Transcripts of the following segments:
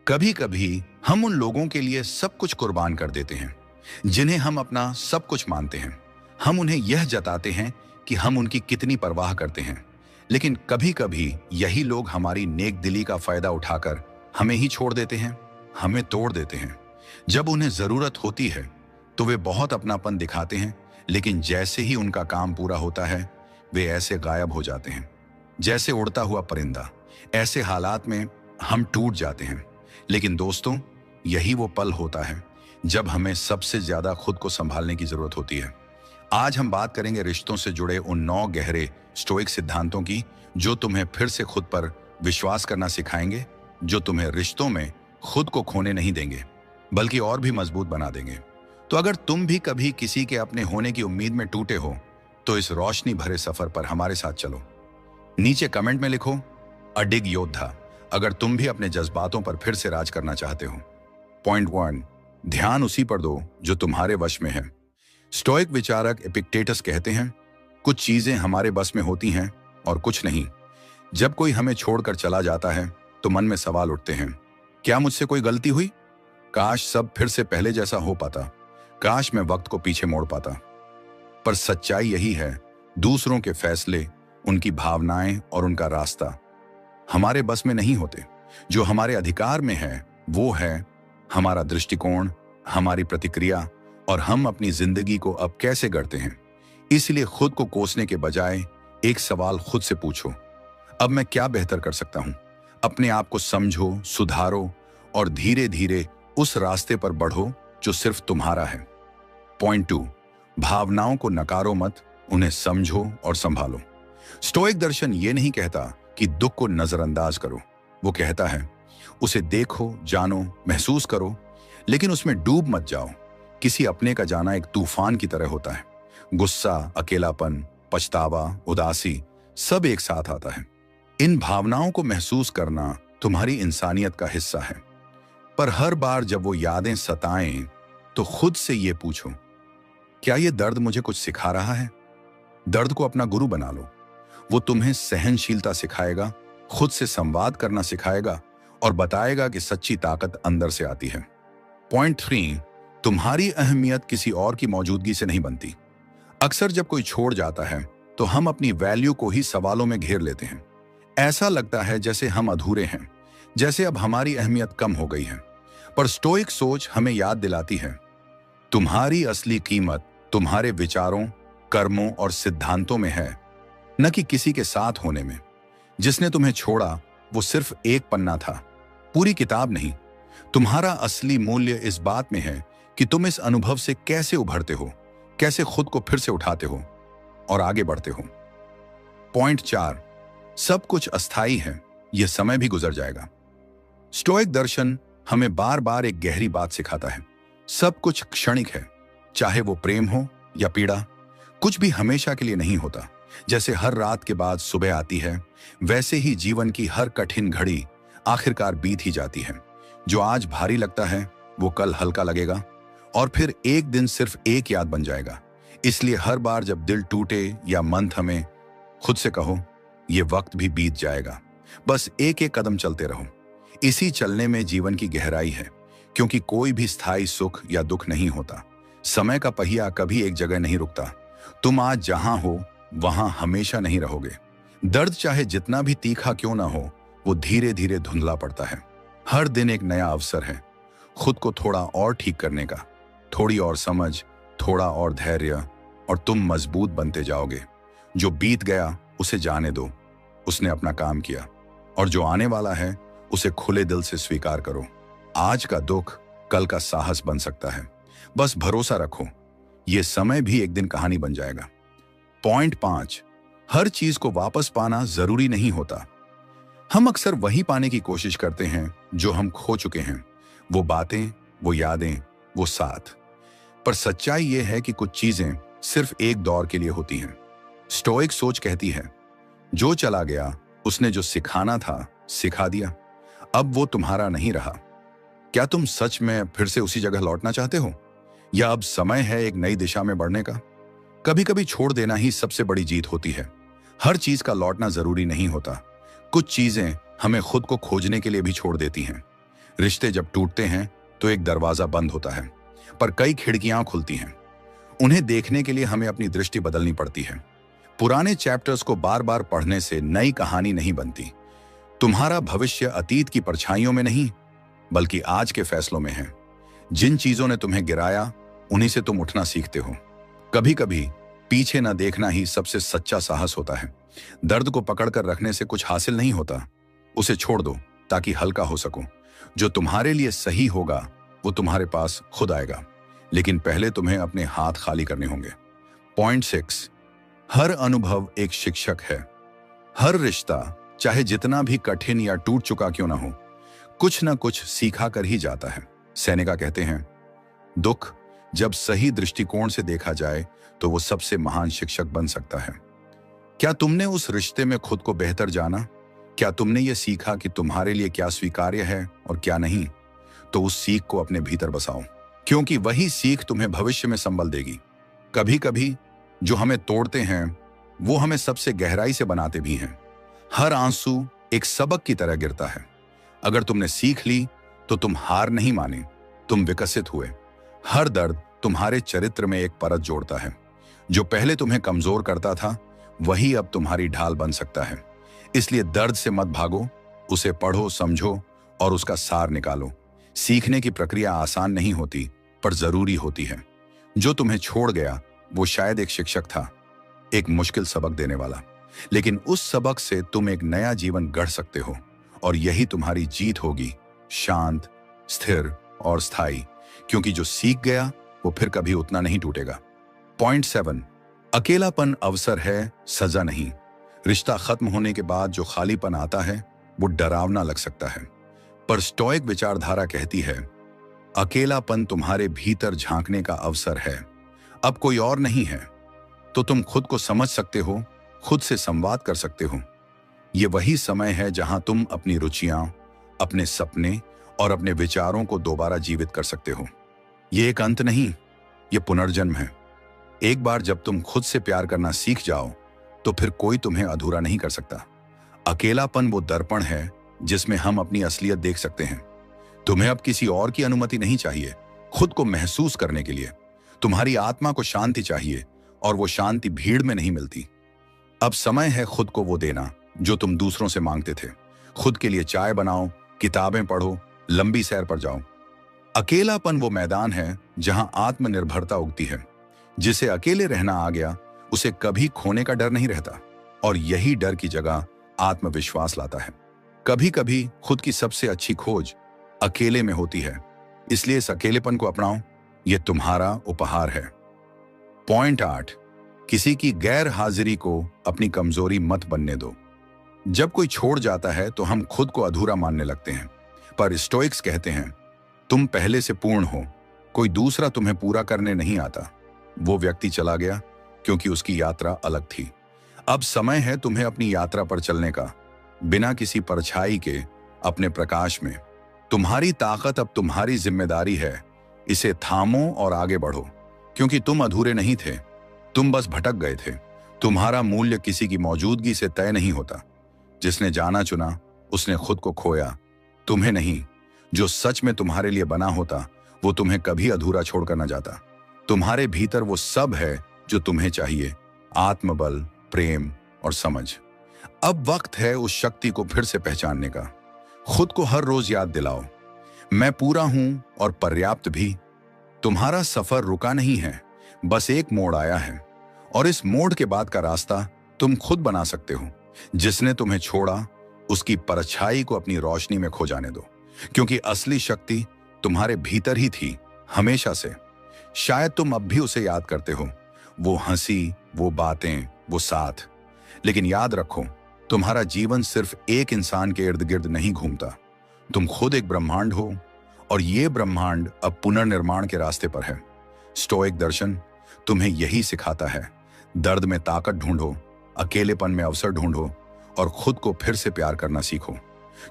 कभी कभी हम उन लोगों के लिए सब कुछ कुर्बान कर देते हैं जिन्हें हम अपना सब कुछ मानते हैं। हम उन्हें यह जताते हैं कि हम उनकी कितनी परवाह करते हैं, लेकिन कभी कभी यही लोग हमारी नेक दिली का फायदा उठाकर हमें ही छोड़ देते हैं, हमें तोड़ देते हैं। जब उन्हें जरूरत होती है तो वे बहुत अपनापन दिखाते हैं, लेकिन जैसे ही उनका काम पूरा होता है वे ऐसे गायब हो जाते हैं जैसे उड़ता हुआ परिंदा। ऐसे हालात में हम टूट जाते हैं। लेकिन दोस्तों, यही वो पल होता है जब हमें सबसे ज्यादा खुद को संभालने की जरूरत होती है। आज हम बात करेंगे रिश्तों से जुड़े उन 9 गहरे स्टोइक सिद्धांतों की जो तुम्हें फिर से खुद पर विश्वास करना सिखाएंगे, जो तुम्हें रिश्तों में खुद को खोने नहीं देंगे बल्कि और भी मजबूत बना देंगे। तो अगर तुम भी कभी किसी के अपने होने की उम्मीद में टूटे हो तो इस रोशनी भरे सफर पर हमारे साथ चलो। नीचे कमेंट में लिखो अडिग योद्धा अगर तुम भी अपने जज्बातों पर फिर से राज करना चाहते हो। पॉइंट 1, ध्यान उसी पर दो जो तुम्हारे वश में है। स्टोइक विचारक एपिक्टेटस कहते हैं, कुछ चीजें हमारे बस में होती हैं और कुछ नहीं। जब कोई हमें छोड़कर चला जाता है तो मन में सवाल उठते हैं, क्या मुझसे कोई गलती हुई? काश सब फिर से पहले जैसा हो पाता, काश मैं वक्त को पीछे मोड़ पाता। पर सच्चाई यही है, दूसरों के फैसले, उनकी भावनाएं और उनका रास्ता हमारे बस में नहीं होते। जो हमारे अधिकार में है वो है हमारा दृष्टिकोण, हमारी प्रतिक्रिया और हम अपनी जिंदगी को अब कैसे गढ़ते हैं। इसलिए खुद को कोसने के बजाय एक सवाल खुद से पूछो, अब मैं क्या बेहतर कर सकता हूं? अपने आप को समझो, सुधारो और धीरे धीरे उस रास्ते पर बढ़ो जो सिर्फ तुम्हारा है। पॉइंट 2, भावनाओं को नकारो मत, उन्हें समझो और संभालो। स्टोइक दर्शन ये नहीं कहता कि दुख को नजरअंदाज करो, वो कहता है उसे देखो, जानो, महसूस करो, लेकिन उसमें डूब मत जाओ। किसी अपने का जाना एक तूफान की तरह होता है। गुस्सा, अकेलापन, पछतावा, उदासी सब एक साथ आता है। इन भावनाओं को महसूस करना तुम्हारी इंसानियत का हिस्सा है। पर हर बार जब वो यादें सताएं तो खुद से ये पूछो, क्या ये दर्द मुझे कुछ सिखा रहा है? दर्द को अपना गुरु बना लो। वो तुम्हें सहनशीलता सिखाएगा, खुद से संवाद करना सिखाएगा और बताएगा कि सच्ची ताकत अंदर से आती है। पॉइंट 3, तुम्हारी अहमियत किसी और की मौजूदगी से नहीं बनती। अक्सर जब कोई छोड़ जाता है तो हम अपनी वैल्यू को ही सवालों में घेर लेते हैं। ऐसा लगता है जैसे हम अधूरे हैं, जैसे अब हमारी अहमियत कम हो गई है। पर स्टोइक सोच हमें याद दिलाती है, तुम्हारी असली कीमत तुम्हारे विचारों, कर्मों और सिद्धांतों में है, न कि किसी के साथ होने में। जिसने तुम्हें छोड़ा वो सिर्फ एक पन्ना था, पूरी किताब नहीं। तुम्हारा असली मूल्य इस बात में है कि तुम इस अनुभव से कैसे उभरते हो, कैसे खुद को फिर से उठाते हो और आगे बढ़ते हो। पॉइंट 4, सब कुछ अस्थायी है, यह समय भी गुजर जाएगा। स्टोइक दर्शन हमें बार बार एक गहरी बात सिखाता है, सब कुछ क्षणिक है। चाहे वो प्रेम हो या पीड़ा, कुछ भी हमेशा के लिए नहीं होता। जैसे हर रात के बाद सुबह आती है, वैसे ही जीवन की हर कठिन घड़ी आखिरकार बीत ही जाती है। जो आज भारी लगता है वो कल हल्का लगेगा और फिर एक दिन सिर्फ एक याद बन जाएगा। इसलिए हर बार जब दिल टूटे या मन थमे, खुद से कहो, ये वक्त भी बीत जाएगा, बस एक एक कदम चलते रहो। इसी चलने में जीवन की गहराई है, क्योंकि कोई भी स्थायी सुख या दुख नहीं होता। समय का पहिया कभी एक जगह नहीं रुकता। तुम आज जहां हो वहां हमेशा नहीं रहोगे। दर्द चाहे जितना भी तीखा क्यों ना हो, वो धीरे धीरे धुंधला पड़ता है। हर दिन एक नया अवसर है खुद को थोड़ा और ठीक करने का, थोड़ी और समझ, थोड़ा और धैर्य, और तुम मजबूत बनते जाओगे। जो बीत गया उसे जाने दो, उसने अपना काम किया, और जो आने वाला है उसे खुले दिल से स्वीकार करो। आज का दुख कल का साहस बन सकता है, बस भरोसा रखो, ये समय भी एक दिन कहानी बन जाएगा। पॉइंट 5, हर चीज को वापस पाना जरूरी नहीं होता। हम अक्सर वही पाने की कोशिश करते हैं जो हम खो चुके हैं, वो बातें, वो यादें, वो साथ। पर सच्चाई ये है कि कुछ चीजें सिर्फ एक दौर के लिए होती हैं। स्टोइक सोच कहती है, जो चला गया उसने जो सिखाना था सिखा दिया, अब वो तुम्हारा नहीं रहा। क्या तुम सच में फिर से उसी जगह लौटना चाहते हो, या अब समय है एक नई दिशा में बढ़ने का? कभी कभी छोड़ देना ही सबसे बड़ी जीत होती है। हर चीज का लौटना जरूरी नहीं होता। कुछ चीजें हमें खुद को खोजने के लिए भी छोड़ देती हैं। रिश्ते जब टूटते हैं तो एक दरवाजा बंद होता है, पर कई खिड़कियां खुलती हैं। उन्हें देखने के लिए हमें अपनी दृष्टि बदलनी पड़ती है। पुराने चैप्टर्स को बार बार पढ़ने से नई कहानी नहीं बनती। तुम्हारा भविष्य अतीत की परछाइयों में नहीं, बल्कि आज के फैसलों में है। जिन चीजों ने तुम्हें गिराया, उन्हीं से तुम उठना सीखते हो। कभी कभी पीछे न देखना ही सबसे सच्चा साहस होता है। दर्द को पकड़कर रखने से कुछ हासिल नहीं होता। उसे छोड़ दो ताकि हल्का हो सको। जो तुम्हारे लिए सही होगा वो तुम्हारे पास खुद आएगा, लेकिन पहले तुम्हें अपने हाथ खाली करने होंगे। पॉइंट 6, हर अनुभव एक शिक्षक है। हर रिश्ता, चाहे जितना भी कठिन या टूट चुका क्यों ना हो, कुछ ना कुछ सीखा कर ही जाता है। सेनेका कहते हैं, दुख जब सही दृष्टिकोण से देखा जाए तो वो सबसे महान शिक्षक बन सकता है। क्या तुमने उस रिश्ते में खुद को बेहतर जाना? क्या तुमने ये सीखा कि तुम्हारे लिए क्या स्वीकार्य है और क्या नहीं? तो उस सीख को अपने भीतर बसाओ, क्योंकि वही सीख तुम्हें भविष्य में संबल देगी। कभी कभी जो हमें तोड़ते हैं वो हमें सबसे गहराई से बनाते भी हैं। हर आंसू एक सबक की तरह गिरता है। अगर तुमने सीख ली तो तुम हार नहीं माने, तुम विकसित हुए। हर दर्द तुम्हारे चरित्र में एक परत जोड़ता है। जो पहले तुम्हें कमजोर करता था वही अब तुम्हारी ढाल बन सकता है। इसलिए दर्द से मत भागो, उसे पढ़ो, समझो और उसका सार निकालो। सीखने की प्रक्रिया आसान नहीं होती, पर जरूरी होती है। जो तुम्हें छोड़ गया वो शायद एक शिक्षक था, एक मुश्किल सबक देने वाला, लेकिन उस सबक से तुम एक नया जीवन गढ़ सकते हो और यही तुम्हारी जीत होगी, शांत, स्थिर और स्थायी, क्योंकि जो सीख गया वो फिर कभी उतना नहीं टूटेगा। पॉइंट 7, अकेलापन अवसर है, सजा नहीं। रिश्ता खत्म होने के बाद जो खालीपन आता है वो डरावना लग सकता है, पर स्टोइक विचारधारा कहती है, अकेलापन तुम्हारे भीतर झांकने का अवसर है। अब कोई और नहीं है तो तुम खुद को समझ सकते हो, खुद से संवाद कर सकते हो। ये वही समय है जहां तुम अपनी रुचियां, अपने सपने और अपने विचारों को दोबारा जीवित कर सकते हो। ये एक अंत नहीं, ये पुनर्जन्म है। एक बार जब तुम खुद से प्यार करना सीख जाओ तो फिर कोई तुम्हें अधूरा नहीं कर सकता। अकेलापन वो दर्पण है जिसमें हम अपनी असलियत देख सकते हैं। तुम्हें अब किसी और की अनुमति नहीं चाहिए खुद को महसूस करने के लिए। तुम्हारी आत्मा को शांति चाहिए और वो शांति भीड़ में नहीं मिलती। अब समय है खुद को वो देना जो तुम दूसरों से मांगते थे। खुद के लिए चाय बनाओ, किताबें पढ़ो, लंबी सैर पर जाओ। अकेलापन वो मैदान है जहां आत्मनिर्भरता उगती है। जिसे अकेले रहना आ गया उसे कभी खोने का डर नहीं रहता, और यही डर की जगह आत्मविश्वास लाता है। कभी कभी खुद की सबसे अच्छी खोज अकेले में होती है, इसलिए इस अकेलेपन को अपनाओ, यह तुम्हारा उपहार है। पॉइंट 8, किसी की गैर हाजिरी को अपनी कमजोरी मत बनने दो। जब कोई छोड़ जाता है तो हम खुद को अधूरा मानने लगते हैं, पर स्टोइक्स कहते हैं, तुम पहले से पूर्ण हो, कोई दूसरा तुम्हें पूरा करने नहीं आता। वो व्यक्ति चला गया क्योंकि उसकी यात्रा अलग थी। अब समय है तुम्हें अपनी यात्रा पर चलने का, बिना किसी परछाई के, अपने प्रकाश में। तुम्हारी ताकत अब तुम्हारी जिम्मेदारी है। इसे थामो और आगे बढ़ो, क्योंकि तुम अधूरे नहीं थे, तुम बस भटक गए थे। तुम्हारा मूल्य किसी की मौजूदगी से तय नहीं होता। जिसने जाना चुना उसने खुद को खोया, तुम्हें नहीं। जो सच में तुम्हारे लिए बना होता वो तुम्हें कभी अधूरा छोड़कर न जाता। तुम्हारे भीतर वो सब है जो तुम्हें चाहिए, आत्मबल, प्रेम और समझ। अब वक्त है उस शक्ति को फिर से पहचानने का। खुद को हर रोज याद दिलाओ, मैं पूरा हूं और पर्याप्त भी। तुम्हारा सफर रुका नहीं है, बस एक मोड़ आया है, और इस मोड़ के बाद का रास्ता तुम खुद बना सकते हो। जिसने तुम्हें छोड़ा उसकी परछाई को अपनी रोशनी में खो जाने दो, क्योंकि असली शक्ति तुम्हारे भीतर ही थी हमेशा से। शायद तुम अब भी उसे याद करते हो, वो हंसी, वो बातें, वो साथ। लेकिन याद रखो, तुम्हारा जीवन सिर्फ एक इंसान के इर्द गिर्द नहीं घूमता। तुम खुद एक ब्रह्मांड हो, और ये ब्रह्मांड अब पुनर्निर्माण के रास्ते पर है। स्टोइक दर्शन तुम्हें यही सिखाता है। दर्द में ताकत ढूंढो, अकेलेपन में अवसर ढूंढो, और खुद को फिर से प्यार करना सीखो।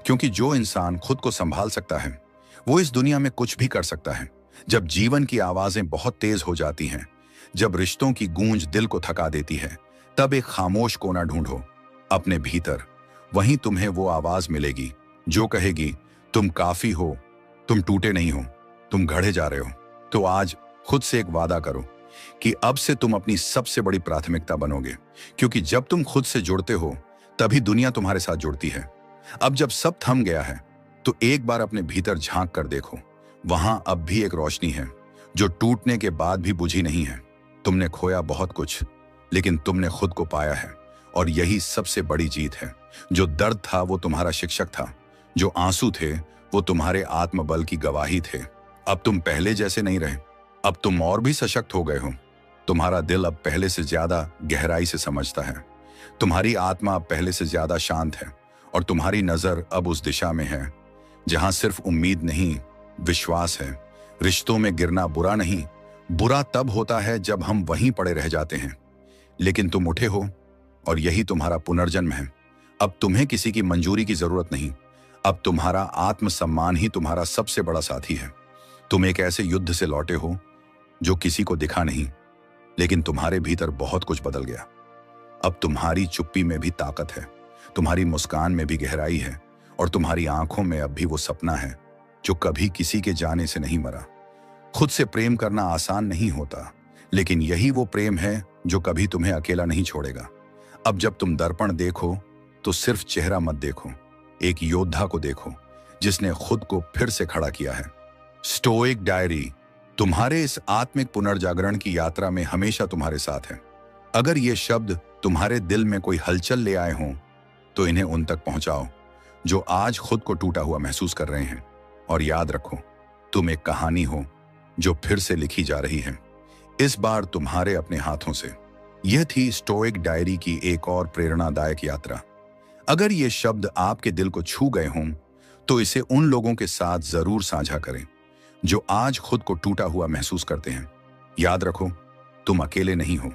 क्योंकि जो इंसान खुद को संभाल सकता है वो इस दुनिया में कुछ भी कर सकता है। जब जीवन की आवाजें बहुत तेज हो जाती हैं, जब रिश्तों की गूंज दिल को थका देती है, तब एक खामोश कोना ढूंढो अपने भीतर। वहीं तुम्हें वो आवाज मिलेगी जो कहेगी, तुम काफी हो, तुम टूटे नहीं हो, तुम गढ़े जा रहे हो। तो आज खुद से एक वादा करो कि अब से तुम अपनी सबसे बड़ी प्राथमिकता बनोगे, क्योंकि जब तुम खुद से जुड़ते हो तभी दुनिया तुम्हारे साथ जुड़ती है। अब जब सब थम गया है तो एक बार अपने भीतर झांक कर देखो, वहां अब भी एक रोशनी है जो टूटने के बाद भी बुझी नहीं है। तुमने खोया बहुत कुछ, लेकिन तुमने खुद को पाया है, और यही सबसे बड़ी जीत है। जो दर्द था वो तुम्हारा शिक्षक था, जो आंसू थे वो तुम्हारे आत्मबल की गवाही थे। अब तुम पहले जैसे नहीं रहे, अब तुम और भी सशक्त हो गए हो। तुम्हारा दिल अब पहले से ज्यादा गहराई से समझता है, तुम्हारी आत्मा अब पहले से ज्यादा शांत है, और तुम्हारी नजर अब उस दिशा में है जहां सिर्फ उम्मीद नहीं, विश्वास है। रिश्तों में गिरना बुरा नहीं, बुरा तब होता है जब हम वहीं पड़े रह जाते हैं। लेकिन तुम उठे हो, और यही तुम्हारा पुनर्जन्म है। अब तुम्हें किसी की मंजूरी की जरूरत नहीं, अब तुम्हारा आत्मसम्मान ही तुम्हारा सबसे बड़ा साथी है। तुम एक ऐसे युद्ध से लौटे हो जो किसी को दिखा नहीं, लेकिन तुम्हारे भीतर बहुत कुछ बदल गया। अब तुम्हारी चुप्पी में भी ताकत है, तुम्हारी मुस्कान में भी गहराई है, और तुम्हारी आंखों में अब भी वो सपना है जो कभी किसी के जाने से नहीं मरा। खुद से प्रेम करना आसान नहीं होता, लेकिन यही वो प्रेम है जो कभी तुम्हें अकेला नहीं छोड़ेगा। अब जब तुम दर्पण देखो तो सिर्फ चेहरा मत देखो, एक योद्धा को देखो जिसने खुद को फिर से खड़ा किया है। स्टोइक डायरी तुम्हारे इस आत्मिक पुनर्जागरण की यात्रा में हमेशा तुम्हारे साथ है। अगर ये शब्द तुम्हारे दिल में कोई हलचल ले आए हों तो इन्हें उन तक पहुंचाओ जो आज खुद को टूटा हुआ महसूस कर रहे हैं। और याद रखो, तुम एक कहानी हो जो फिर से लिखी जा रही है, इस बार तुम्हारे अपने हाथों से। यह थी स्टोइक डायरी की एक और प्रेरणादायक यात्रा। अगर ये शब्द आपके दिल को छू गए हों तो इसे उन लोगों के साथ जरूर साझा करें जो आज खुद को टूटा हुआ महसूस करते हैं। याद रखो, तुम अकेले नहीं हो।